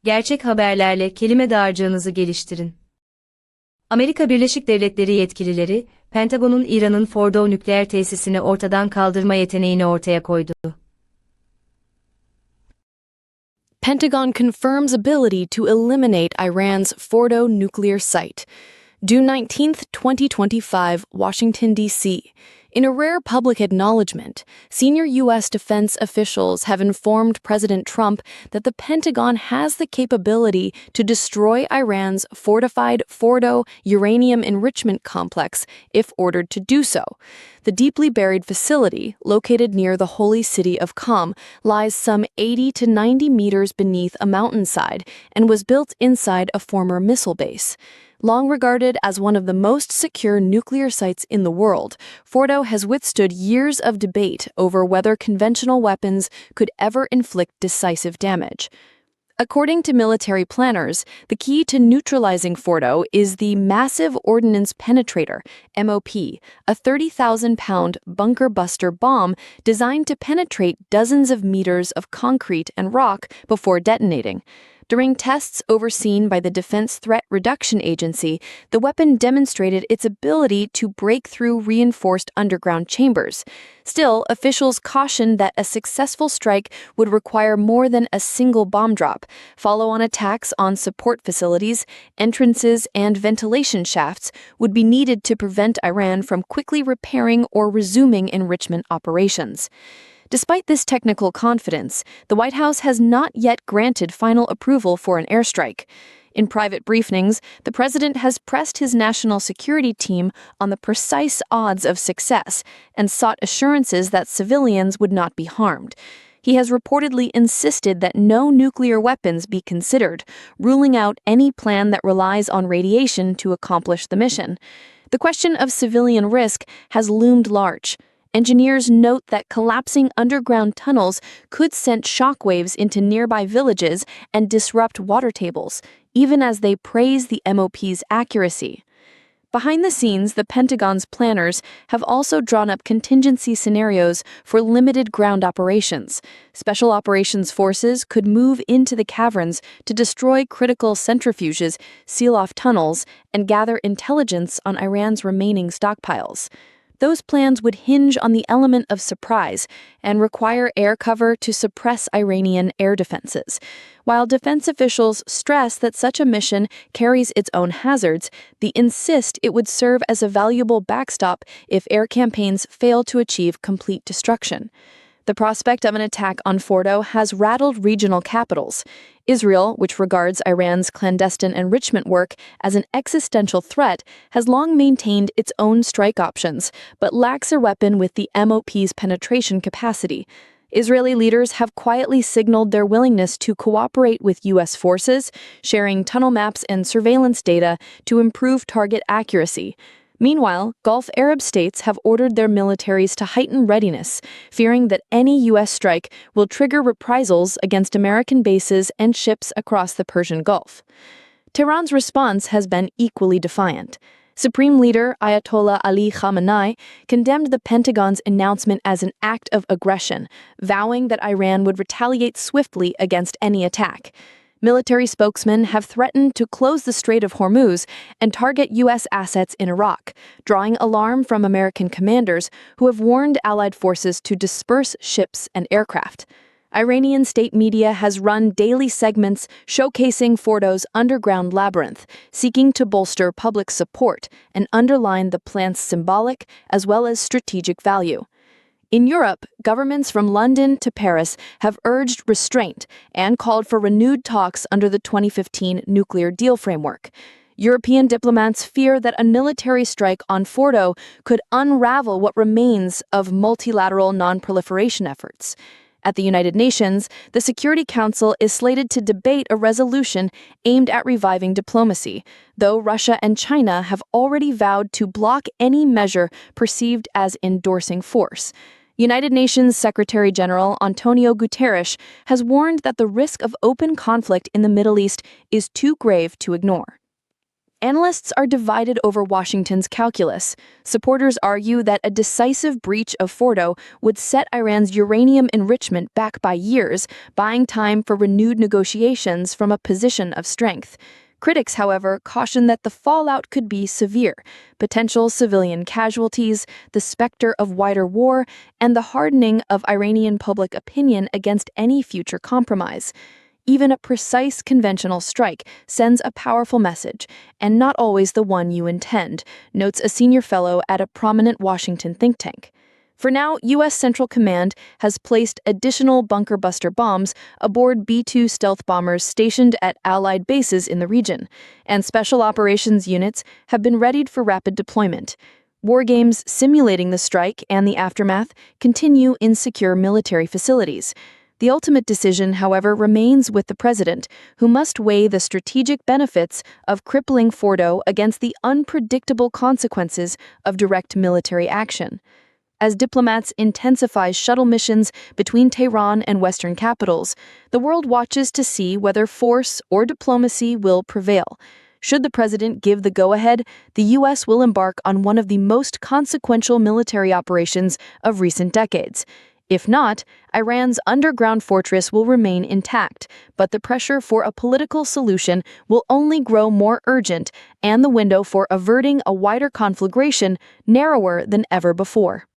Gerçek haberlerle kelime dağarcığınızı geliştirin. Amerika Birleşik Devletleri yetkilileri, Pentagon'un İran'ın Fordow nükleer tesisini ortadan kaldırma yeteneğini ortaya koydu. Pentagon confirms ability to eliminate Iran's Fordow nuclear site. June 19th, 2025, Washington, D.C. In a rare public acknowledgement, senior U.S. defense officials have informed President Trump that the Pentagon has the capability to destroy Iran's fortified Fordow uranium enrichment complex if ordered to do so. The deeply buried facility, located near the holy city of Qom, lies some 80 to 90 meters beneath a mountainside and was built inside a former missile base. Long regarded as one of the most secure nuclear sites in the world, Fordow has withstood years of debate over whether conventional weapons could ever inflict decisive damage. According to military planners, the key to neutralizing Fordow is the Massive Ordnance Penetrator, MOP, a 30,000-pound bunker buster bomb designed to penetrate dozens of meters of concrete and rock before detonating. During tests overseen by the Defense Threat Reduction Agency, the weapon demonstrated its ability to break through reinforced underground chambers. Still, officials cautioned that a successful strike would require more than a single bomb drop. Follow-on attacks on support facilities, entrances, and ventilation shafts would be needed to prevent Iran from quickly repairing or resuming enrichment operations. Despite this technical confidence, the White House has not yet granted final approval for an airstrike. In private briefings, the president has pressed his national security team on the precise odds of success and sought assurances that civilians would not be harmed. He has reportedly insisted that no nuclear weapons be considered, ruling out any plan that relies on radiation to accomplish the mission. The question of civilian risk has loomed large. Engineers note that collapsing underground tunnels could send shockwaves into nearby villages and disrupt water tables, even as they praise the MOP's accuracy. Behind the scenes, the Pentagon's planners have also drawn up contingency scenarios for limited ground operations. Special operations forces could move into the caverns to destroy critical centrifuges, seal off tunnels, and gather intelligence on Iran's remaining stockpiles. Those plans would hinge on the element of surprise and require air cover to suppress Iranian air defenses. While defense officials stress that such a mission carries its own hazards, they insist it would serve as a valuable backstop if air campaigns fail to achieve complete destruction. The prospect of an attack on Fordow has rattled regional capitals. Israel, which regards Iran's clandestine enrichment work as an existential threat, has long maintained its own strike options, but lacks a weapon with the MOP's penetration capacity. Israeli leaders have quietly signaled their willingness to cooperate with U.S. forces, sharing tunnel maps and surveillance data to improve target accuracy. Meanwhile, Gulf Arab states have ordered their militaries to heighten readiness, fearing that any U.S. strike will trigger reprisals against American bases and ships across the Persian Gulf. Tehran's response has been equally defiant. Supreme Leader Ayatollah Ali Khamenei condemned the Pentagon's announcement as an act of aggression, vowing that Iran would retaliate swiftly against any attack. Military spokesmen have threatened to close the Strait of Hormuz and target U.S. assets in Iraq, drawing alarm from American commanders who have warned Allied forces to disperse ships and aircraft. Iranian state media has run daily segments showcasing Fordow's underground labyrinth, seeking to bolster public support and underline the plant's symbolic as well as strategic value. In Europe, governments from London to Paris have urged restraint and called for renewed talks under the 2015 nuclear deal framework. European diplomats fear that a military strike on Fordow could unravel what remains of multilateral non-proliferation efforts. At the United Nations, the Security Council is slated to debate a resolution aimed at reviving diplomacy, though Russia and China have already vowed to block any measure perceived as endorsing force. United Nations Secretary-General Antonio Guterres has warned that the risk of open conflict in the Middle East is too grave to ignore. Analysts are divided over Washington's calculus. Supporters argue that a decisive breach of Fordow would set Iran's uranium enrichment back by years, buying time for renewed negotiations from a position of strength. Critics, however, caution that the fallout could be severe: potential civilian casualties, the specter of wider war, and the hardening of Iranian public opinion against any future compromise. Even a precise conventional strike sends a powerful message, and not always the one you intend, notes a senior fellow at a prominent Washington think tank. For now, U.S. Central Command has placed additional bunker buster bombs aboard B-2 stealth bombers stationed at Allied bases in the region, and special operations units have been readied for rapid deployment. War games simulating the strike and the aftermath continue in secure military facilities. The ultimate decision, however, remains with the president, who must weigh the strategic benefits of crippling Fordow against the unpredictable consequences of direct military action. As diplomats intensify shuttle missions between Tehran and Western capitals, the world watches to see whether force or diplomacy will prevail. Should the president give the go-ahead, the U.S. will embark on one of the most consequential military operations of recent decades. If not, Iran's underground fortress will remain intact, but the pressure for a political solution will only grow more urgent, and the window for averting a wider conflagration narrower than ever before.